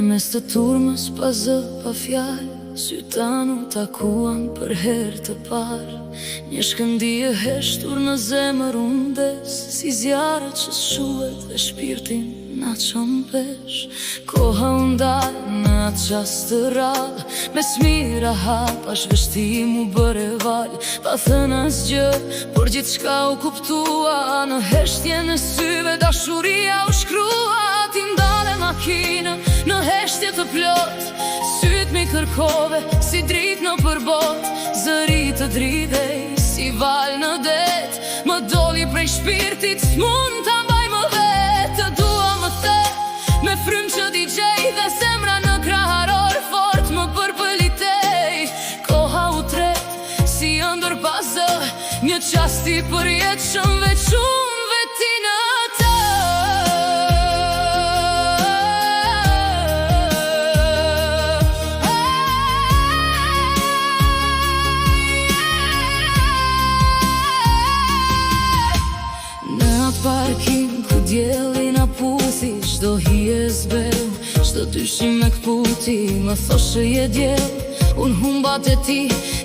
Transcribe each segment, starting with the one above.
mes të turmës pa zë, pa fjallë, syta nuk takuan për herë të parë. Një shkëndije heshtur në zemër undes, si zjarë që shuhet dhe shpirtin na qon pesh. Koha undal në atë qast të rallë, me smira hapa shveshtim u bërë val. Pa thënë asgjë, por gjithçka u kuptua, në heshtje në syve dashuria u shkrua. Ti ndale makinën në heshtje të plot, syt mi kërkove si drit në përbot. Zëri të dridhej si val në det, më doli prej shpirtit, s'mund ta mbaj më vet. Të dua më the, me frym që DJ dhe zemra në kraharor fort më përpëlitej. Koha u tret, si ëndër pa zë, një qasti për jetë shumë veç unë veti në të. Parking ku djeli na puthi, shdo hije zbeu, shdo dyshim me këputi. Më thoshe je djel, unë humbat e ti,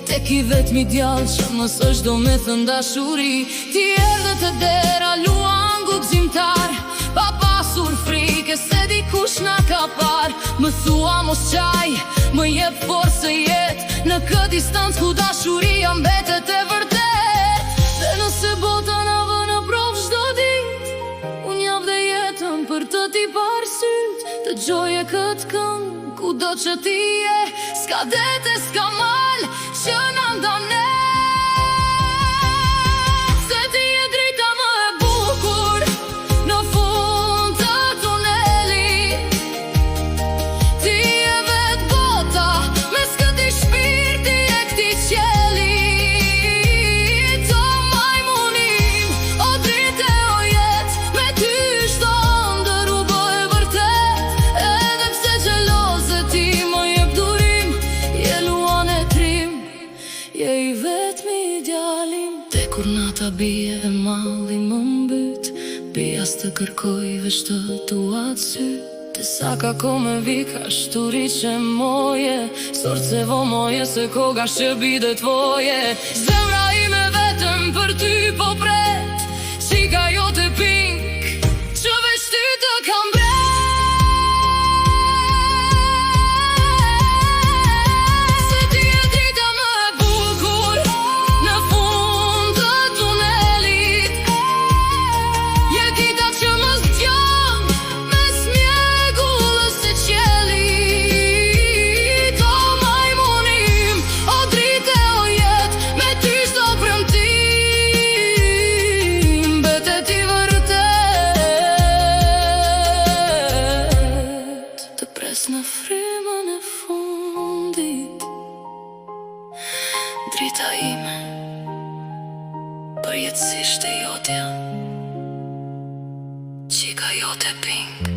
tek i vetmi djallë që më së shdo me thën dashuri. Ti erdhe të dera, luan gugzimtar, pa pasur frike se dikush na ka par. Më thua mos qaj, më jep forë jet, në këtë distancë ku dashuria mbetet e vërtet. Dhe nëse bota na vë në provë shdo dit, unë jap dhe jetën për të t'i parë syt. Të gjoje këtë këngë, ku do që ti je, s'ka dete, s'ka mal, që na ndone. Se ti je drita më e bukur, në fund të tunelit. Ti je vet bota, mes këti shpirti e këti qeli. Të majmunim, o drite o jet, me ty shto ndër u bë e vërtet. Edhe pse gjelose ti më jep durim, je luan e trim, je i vetmi djalim. Te kur nata bie e malli më mbyt, bia s'të kërkoj veç të tuat syt. Te sa ka ko me vika shturi që moje, sorce vo moje se koga që bide tvoje. Zemra ime vetëm për ty po pret, qika jo të pink, që veç ty të kam bret. Se ti je drita më e bukur, në fund të tunelit. Je dita që më zgjon, mes mjegullës të qelit. O majmunim, o drite o jet, me ty shto premtim, betet i vërtet. Të pres në frymën e fundit, drita ime, përjetësisht e jotja, qika jote pink.